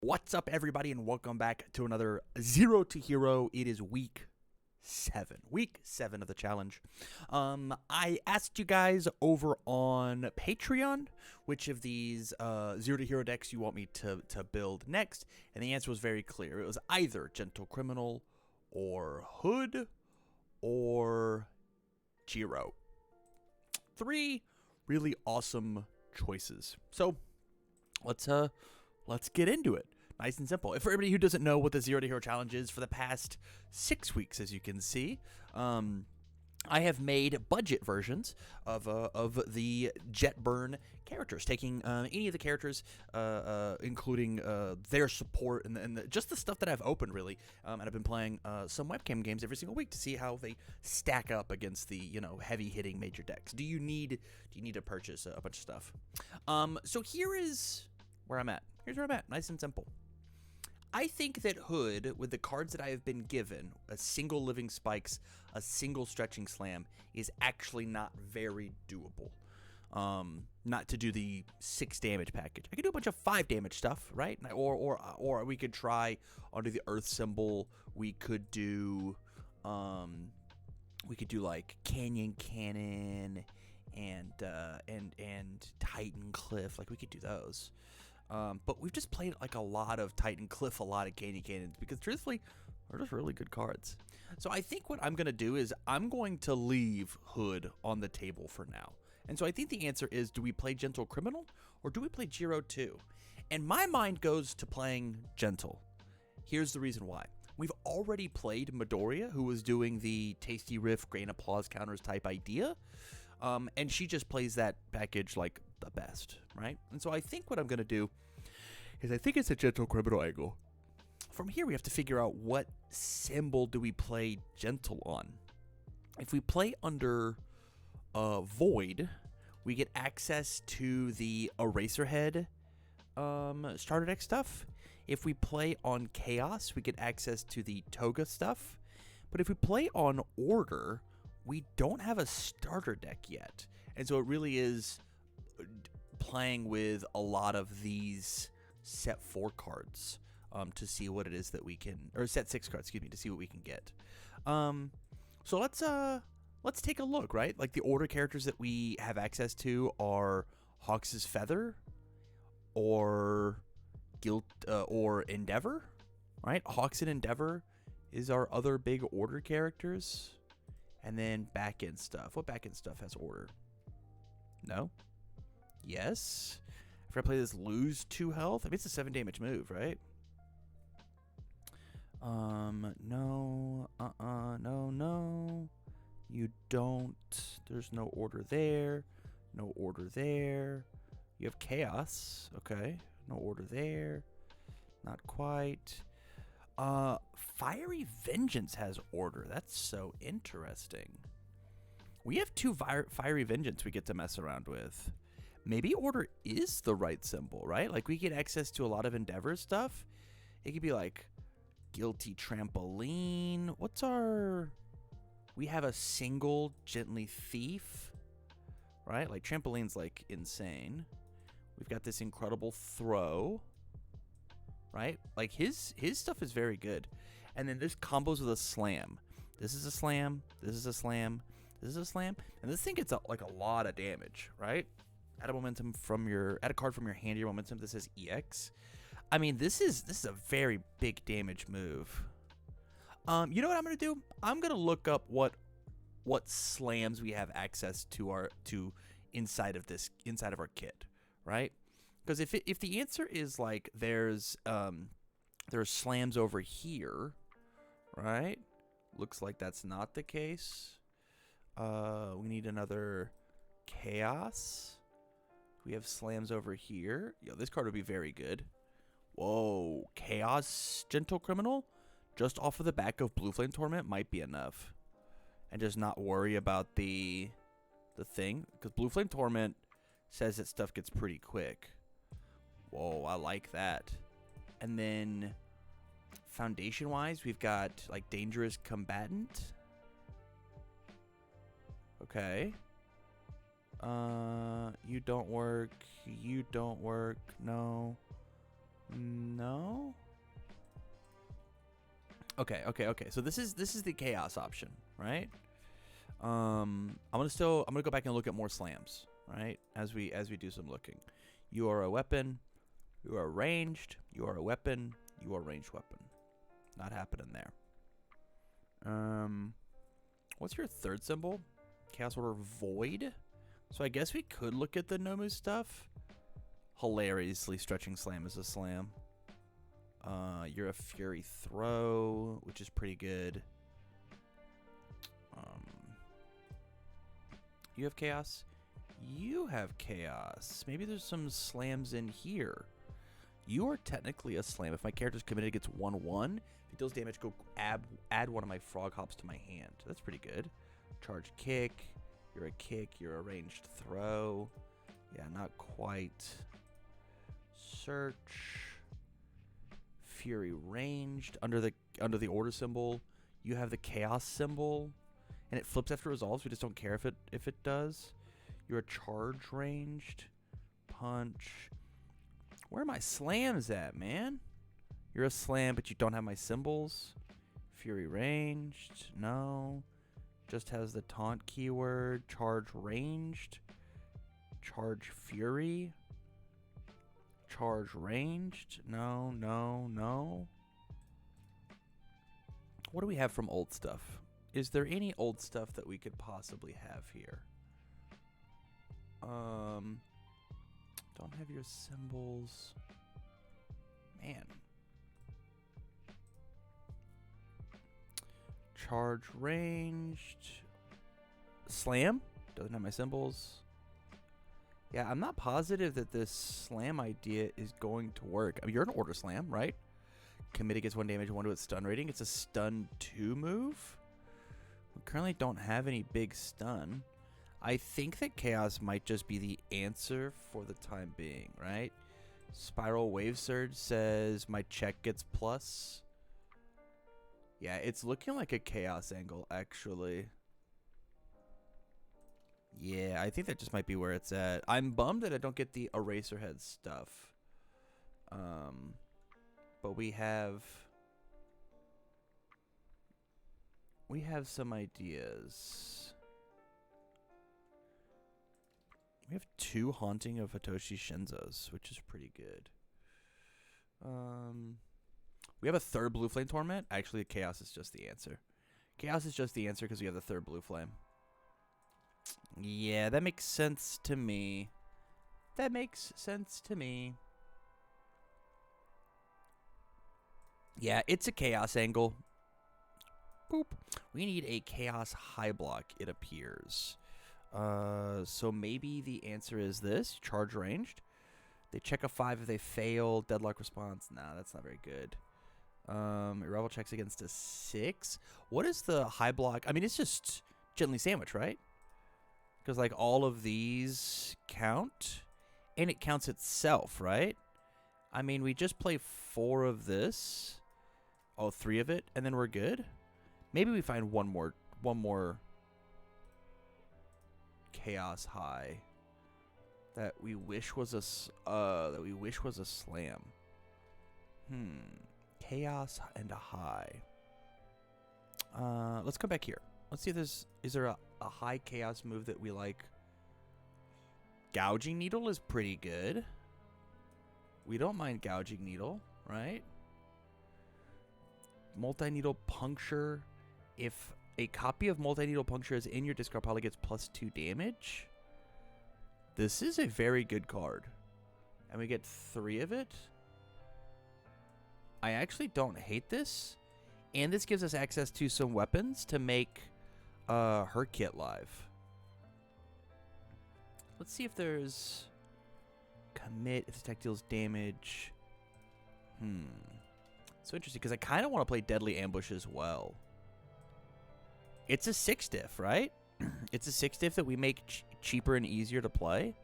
What's up, everybody, and welcome back to another Zero to Hero. It is week 7 of the challenge. I asked you guys over on Patreon which of these Zero to Hero decks you want me to build next, and the answer was very clear. It was either Gentle Criminal or Hood or Jiro. 3 really awesome choices. So let's get into it. Nice and simple. For everybody who doesn't know what the Zero to Hero challenge is, for the past 6 weeks, as you can see, I have made budget versions of the Jetburn characters, taking any of the characters, including their support and just the stuff that I've opened, really. And I've been playing some webcam games every single week to see how they stack up against the heavy hitting major decks. Do you need to purchase a bunch of stuff? So here is where I'm at. Here's where I'm at. Nice and simple. I think that Hood, with the cards that I have been given, a single Living Spikes, a single Stretching Slam, is actually not very doable. Not to do the 6 damage package. I could do a bunch of 5 damage stuff, right? Or we could try under the Earth symbol. We could do like Canyon Cannon and Titan Cliff. Like, we could do those. But we've just played like a lot of Titan Cliff, a lot of Candy Cannons, because truthfully, they're just really good cards. So I think what I'm going to do is I'm going to leave Hood on the table for now. And so I think the answer is, do we play Gentle Criminal or do we play Jiro 2? And my mind goes to playing Gentle. Here's the reason why. We've already played Midoriya, who was doing the Tasty Riff, Grain Applause counters type idea. And she just plays that package like the best, right? And so I think what I'm going to do is I think it's a Gentle Criminal angle. From here, we have to figure out what symbol do we play Gentle on. If we play under Void, we get access to the Eraserhead starter deck stuff. If we play on Chaos, we get access to the Toga stuff. But if we play on Order, we don't have a starter deck yet. And so it really is playing with a lot of these set 4 cards to see what it is that we can, or set 6 cards, excuse me, to see what we can get. So let's take a look, right? Like, the Order characters that we have access to are Hawks' Feather or or Endeavor, right? Hawks and Endeavor is our other big Order characters. And then back-end stuff. What back-end stuff has Order? No? Yes? If I play this, lose 2 health? I mean, it's a 7 damage move, right? No. No. You don't. There's no Order there. No Order there. You have Chaos. Okay. No Order there. Not quite. Fiery Vengeance has Order. That's so interesting. We have 2 Fiery Vengeance we get to mess around with. Maybe Order is the right symbol, right? Like, we get access to a lot of Endeavor stuff. It could be like Guilty Trampoline. What's our... We have a single Gently Thief, right? Like, Trampoline's like insane. We've got this Incredible Throw, right? Like, his stuff is very good. And then there's combos with a Slam. This is a Slam. This is a Slam. This is a Slam. And this thing gets like a lot of damage, right? Add a momentum from add a card from your hand to your momentum. This is EX. I mean, this is a very big damage move. You know what I'm gonna do? I'm gonna look up what slams we have access to inside of our kit, right? Because if the answer is like there's slams over here, right? Looks like that's not the case. We need another Chaos. We have slams over here. Yo, this card would be very good. Whoa, Chaos Gentle Criminal? Just off of the back of Blue Flame Torment might be enough. And just not worry about the thing. Because Blue Flame Torment says that stuff gets pretty quick. Whoa, I like that. And then foundation-wise, we've got like Dangerous Combatant. Okay. You don't work. You don't work. No. No. Okay. So this is the chaos option, right? I'm gonna go back and look at more slams, right? As we do some looking. You are a weapon. You are ranged. You are a weapon. You are a ranged weapon. Not happening there. What's your third symbol? Chaos Order Void. So I guess we could look at the Nomu stuff. Hilariously stretching slam is a slam. You're a Fury Throw, which is pretty good. You have chaos. You have chaos. Maybe there's some slams in here. You are technically a slam. If my character's committed, gets 1/1. If it deals damage, go add one of my frog hops to my hand. That's pretty good. Charge kick. You're a kick. You're a ranged throw. Yeah, not quite. Search. Fury ranged. Under the order symbol, you have the chaos symbol, and it flips after resolves. We just don't care if it does. You're a charge ranged. Punch. Where are my slams at, man? You're a slam, but you don't have my symbols. Fury ranged. No. Just has the taunt keyword. Charge ranged. Charge fury. Charge ranged. No. What do we have from old stuff? Is there any old stuff that we could possibly have here? Don't have your symbols. Man. Charge ranged. Slam? Doesn't have my symbols. Yeah, I'm not positive that this slam idea is going to work. I mean, you're an order slam, right? Committed gets 1 damage, 1 to its stun rating. It's a stun 2 move. We currently don't have any big stun. I think that chaos might just be the answer for the time being, right? Spiral Wave Surge says my check gets plus. Yeah, it's looking like a chaos angle, actually. Yeah, I think that just might be where it's at. I'm bummed that I don't get the Eraserhead stuff. But we have some ideas. We have 2 Haunting of Hitoshi Shinzos, which is pretty good. We have a 3rd Blue Flame Torment. Actually, Chaos is just the answer. Chaos is just the answer because we have the 3rd Blue Flame. Yeah, that makes sense to me. That makes sense to me. Yeah, it's a Chaos angle. Boop. We need a Chaos high block, it appears. So maybe the answer is this. Charge ranged. They check a 5 if they fail. Deadlock response. Nah, that's not very good. Revel checks against a 6. What is the high block? I mean, it's just gently sandwich, right? Because, like, all of these count. And it counts itself, right? I mean, we just play 4 of this. Oh, 3 of it. And then we're good. Maybe we find one more chaos high that we wish was a slam. Chaos and a high. Let's come back here. Let's see if is there a high chaos move that we like. Gouging Needle is pretty good. We don't mind Gouging Needle, right? Multi-Needle Puncture. If a copy of Multi-Needle Puncture is in your discard pile, it gets +2 damage. This is a very good card. And we get 3 of it. I actually don't hate this. And this gives us access to some weapons to make her kit live. Let's see if there's commit, if the tech deals damage. So interesting, because I kind of want to play Deadly Ambush as well. It's a 6 diff, right? It's a 6 diff that we make cheaper and easier to play,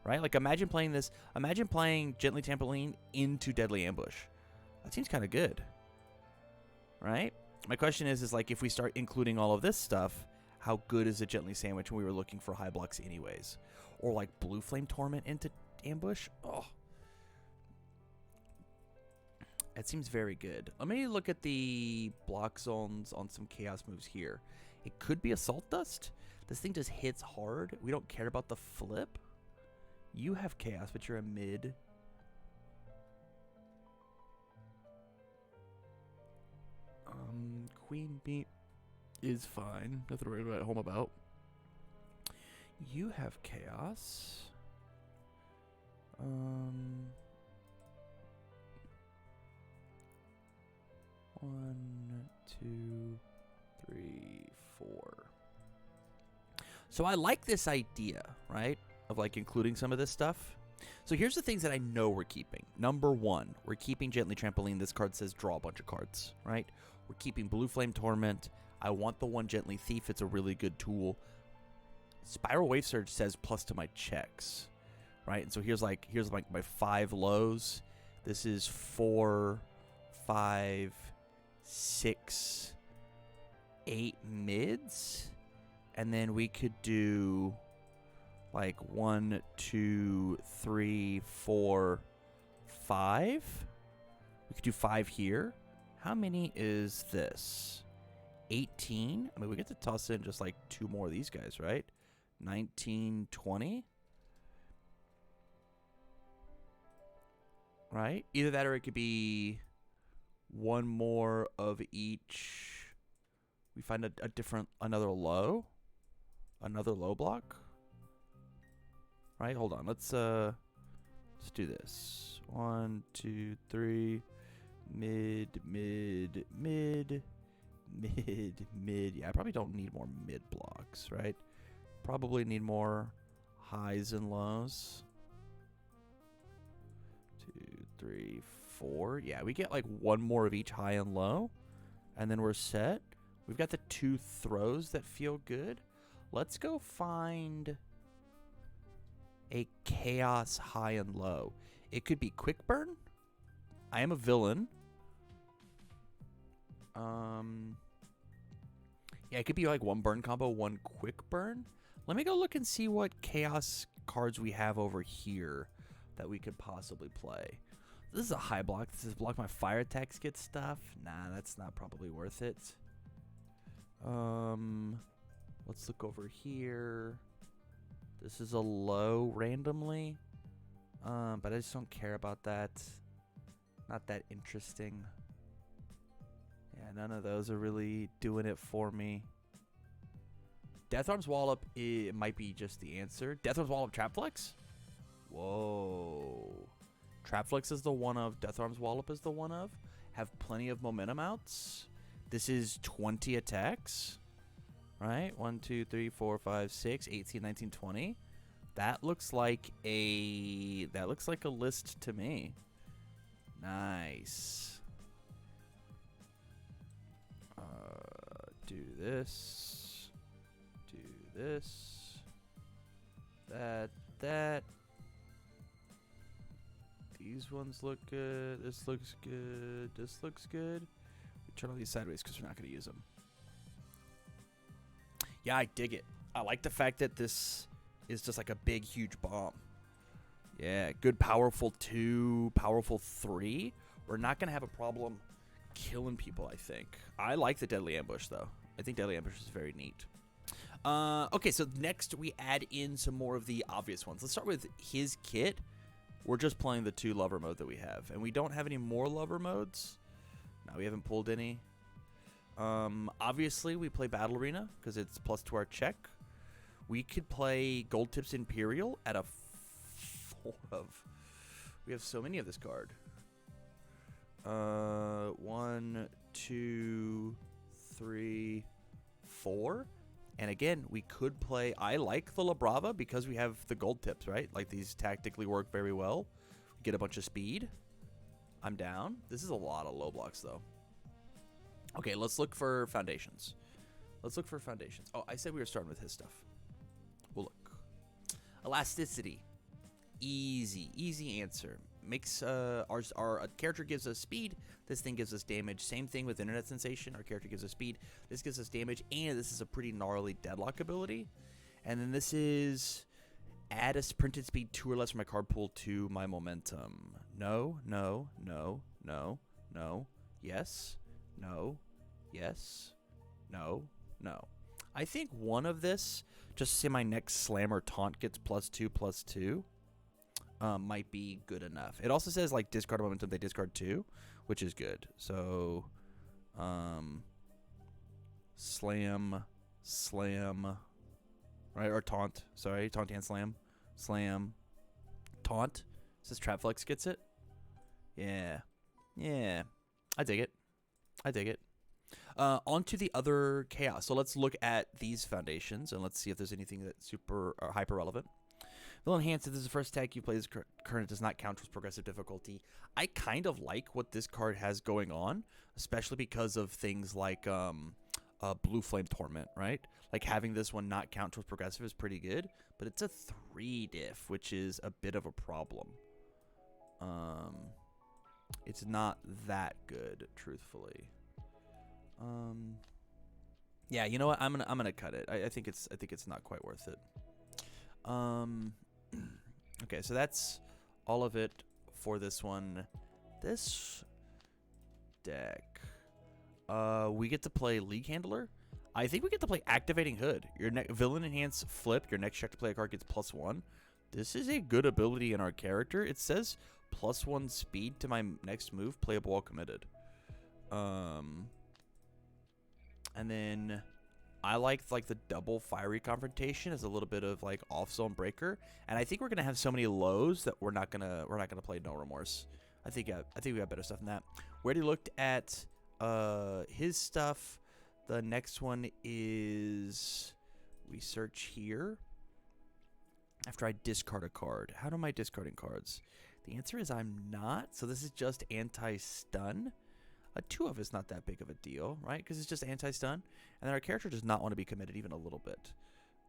right? Like, imagine playing this. Imagine playing Gently Trampoline into Deadly Ambush. That seems kind of good, right? My question is like, if we start including all of this stuff, how good is a Gently Sandwich when we were looking for high blocks anyways? Or like Blue Flame Torment into Ambush? Oh. That seems very good. Let me look at the block zones on some chaos moves here. It could be Assault Dust. This thing just hits hard. We don't care about the flip. You have chaos, but you're a mid. Queen beat is fine. Nothing to worry at home about. You have chaos. 1, 2, 3, 4. So I like this idea, right? Of like including some of this stuff. So here's the things that I know we're keeping. Number 1, we're keeping Gently Trampoline. This card says draw a bunch of cards, right? We're keeping Blue Flame Torment. I want the one Gently Thief. It's a really good tool. Spiral Wave Surge says plus to my checks, right? And so here's like my 5 lows. This is 4, 5, 6, 8 mids, and then we could do like 1, 2, 3, 4, 5. We could do 5 here. How many is this? 18. I mean, we get to toss in just like 2 more of these guys, right? 19, 20. Right? Either that or it could be 1 more of each. We find a different, another low block. Right? Hold on. Let's do this. 1, 2, 3. Mid, mid, mid, mid, mid. Yeah, I probably don't need more mid blocks, right? Probably need more highs and lows. 2, 3, 4. Yeah, we get like 1 more of each high and low, and then we're set. We've got the 2 throws that feel good. Let's go find a chaos high and low. It could be Quick Burn. I am a villain. Yeah, it could be like 1 burn combo, 1 quick burn. Let me go look and see what chaos cards we have over here that we could possibly play. This is a high block. This is block my fire attacks get stuff. Nah, that's not probably worth it. Let's look over here. This is a low randomly. But I just don't care about that. Not that interesting. Yeah, none of those are really doing it for me. Deatharm's Wallop, it might be just the answer. Deatharm's Wallop Trapflex? Whoa. Trapflex is the one of. Deatharm's Wallop is the one of. Have plenty of momentum outs. This is 20 attacks. Right? 1, 2, 3, 4, 5, 6, 18, 19, 20. That looks like a list to me. Nice. Do this. Do this. That. These ones look good. This looks good. This looks good. We turn all these sideways because we're not going to use them. Yeah, I dig it. I like the fact that this is just like a big, huge bomb. Yeah, good powerful 2, powerful 3. We're not going to have a problem killing people, I think. I like the Deadly Ambush, though. I think Deadly Ambush is very neat. Okay, so next we add in some more of the obvious ones. Let's start with his kit. We're just playing the 2 lover mode that we have. And we don't have any more lover modes. No, we haven't pulled any. Obviously, we play Battle Arena because it's plus to our check. We could play Gold Tips Imperial at a 4 of. We have so many of this card. 1, 2, 3, 4. And again, we could play. I like the La Brava because we have the gold tips, right? Like these tactically work very well. We get a bunch of speed. I'm down. This is a lot of low blocks, though. Okay, let's look for foundations. Let's look for foundations. Oh, I said we were starting with his stuff. We'll look. Elasticity. Easy answer. Makes our character gives us speed. This thing gives us damage. Same thing with Internet Sensation. Our character gives us speed. This gives us damage, and this is a pretty gnarly deadlock ability. And then this is add a printed speed 2 or less from my card pool to my momentum. No. no, yes, no, yes, no, no. I think one of this, just to say my next slam or taunt gets +2/+2, might be good enough. It also says like discard momentum, they discard 2, which is good. So, slam, right? Or taunt. Sorry, taunt and slam. Slam, taunt. Says Trapflex gets it. Yeah. Yeah. I dig it. I dig it. On to the other chaos. So let's look at these foundations and let's see if there's anything that's super or hyper relevant. Will enhance if this is the first attack you play. This current does not count towards progressive difficulty. I kind of like what this card has going on, especially because of things like Blue Flame Torment, right? Like having this one not count towards progressive is pretty good, but it's a 3 diff, which is a bit of a problem. It's not that good, truthfully. Yeah, you know what? I'm gonna cut it. I think it's not quite worth it. Okay, so that's all of it for this one. This deck, we get to play League Handler. I think we get to play Activating Hood. Your villain enhance flip. Your next check to play a card gets +1. This is a good ability in our character. It says +1 speed to my next move, playable while committed. And then I like the double fiery confrontation as a little bit of like off zone breaker. And I think we're gonna have so many lows that we're not gonna play No Remorse. I think we got better stuff than that. We already looked at his stuff. The next one is we search here. After I discard a card. How am I discarding cards? The answer is I'm not. So this is just anti-stun. A 2 of is not that big of a deal, right? Because it's just anti-stun. And then our character does not want to be committed even a little bit.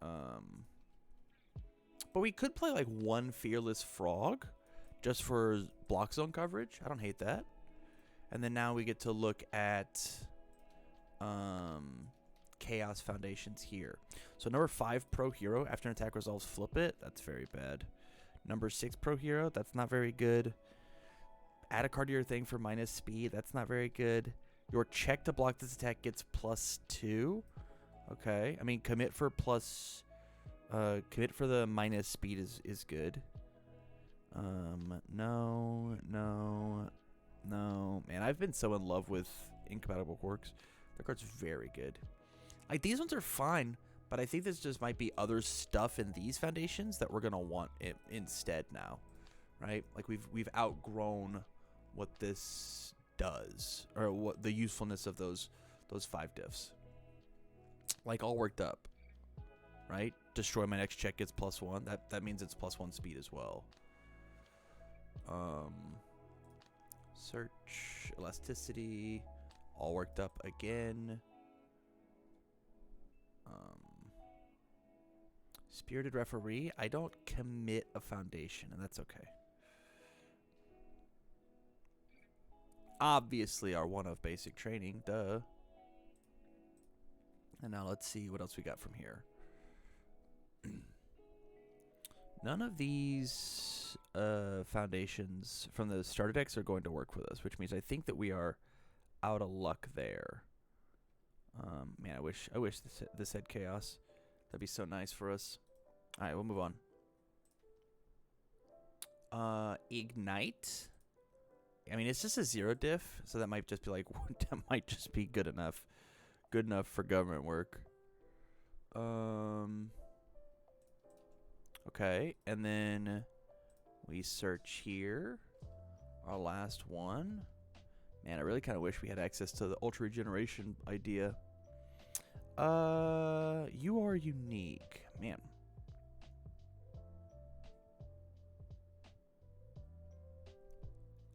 But we could play like one Fearless Frog just for block zone coverage. I don't hate that. And then now we get to look at Chaos Foundations here. So number 5 Pro Hero, after an attack resolves, flip it. That's very bad. Number 6 Pro Hero, that's not very good. Add a card to your thing for minus speed. That's not very good. Your check to block this attack gets +2. Okay. I mean, commit for the minus speed is good. No. Man, I've been so in love with Incompatible Quirks. That card's very good. Like, these ones are fine, but I think this just might be other stuff in these foundations that we're going to want it instead now. Right? Like, we've outgrown what this does, or what the usefulness of those 5 diffs. Like, all worked up, right? Destroy my next check gets +1. That means it's +1 speed as well. Search, elasticity, all worked up again. Spirited Referee. I don't commit a foundation, and that's okay. Obviously, our one of basic training, duh. And now let's see what else we got from here. None of these foundations from the starter decks are going to work with us, which means I think that we are out of luck there. Man, I wish this had chaos. That'd be so nice for us. All right, we'll move on. Ignite. I mean, it's just a 0 diff, so that might just be like that might just be good enough for government work. Okay, and then we search here. Our last one. Man, I really kind of wish we had access to the Ultra Regeneration idea. You are unique, man.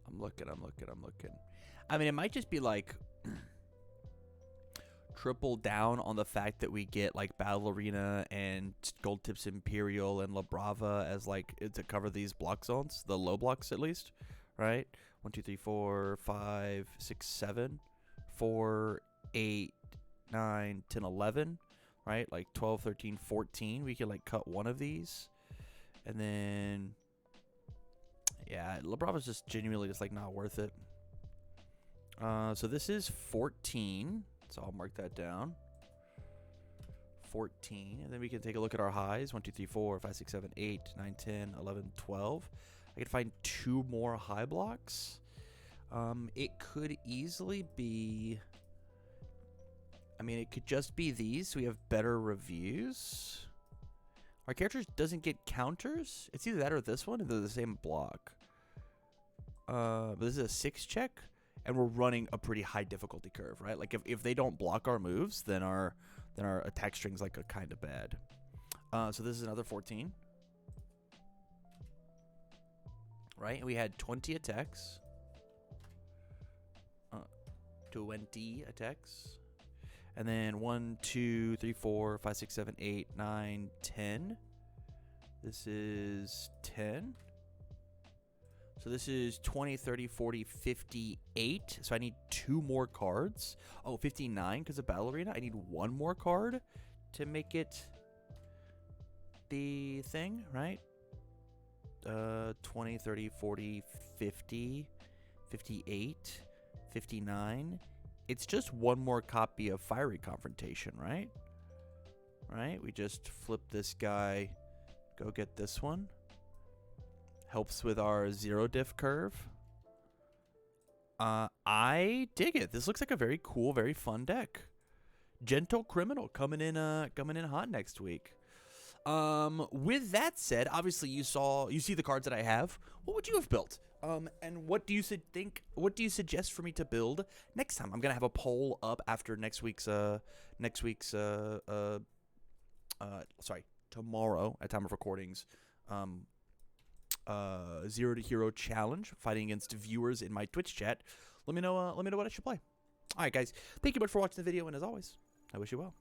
I'm looking. I mean, it might just be like triple down on the fact that we get like Battle Arena and Gold Tips Imperial and La Brava as like to cover these block zones, the low blocks at least, right? 1, 2, 3, 4, 5, 6, 7, 4, 8, 9, 10, 11, right? Like 12, 13, 14. We can like cut one of these, and then. Yeah, La Brava's just genuinely just like not worth it. So this is 14. So I'll mark that down. 14. And then we can take a look at our highs. 1, 2, 3, 4, 5, 6, 7, 8, 9, 10, 11, 12. I could find 2 more high blocks. It could easily be... I mean, it could just be these, so we have better reviews. Our character doesn't get counters. It's either that or this one, and they're the same block. But this is a 6 check, and we're running a pretty high difficulty curve, right? Like if they don't block our moves, then our attack string's like a kind of bad. So this is another 14. Right? And we had 20 attacks. 20 attacks. And then 1, 2, 3, 4, 5, 6, 7, 8, 9, 10. This is 10. So this is 20, 30, 40, 58. So I need 2 more cards. Oh, 59 because of Battle Arena. I need 1 more card to make it the thing, right? 20, 30, 40, 50, 58, 59. It's just 1 more copy of Fiery Confrontation, right? Right? We just flip this guy, go get this one. Helps with our 0 diff curve. I dig it. This looks like a very cool, very fun deck. Gentle Criminal coming in hot next week. With that said, obviously you see the cards that I have. What would you have built? And what do you suggest for me to build next time? I'm gonna have a poll up after tomorrow at time of recordings. 0 to Hero challenge, fighting against viewers in my Twitch chat. Let me know what I should play. All right, guys. Thank you much for watching the video, and as always, I wish you well.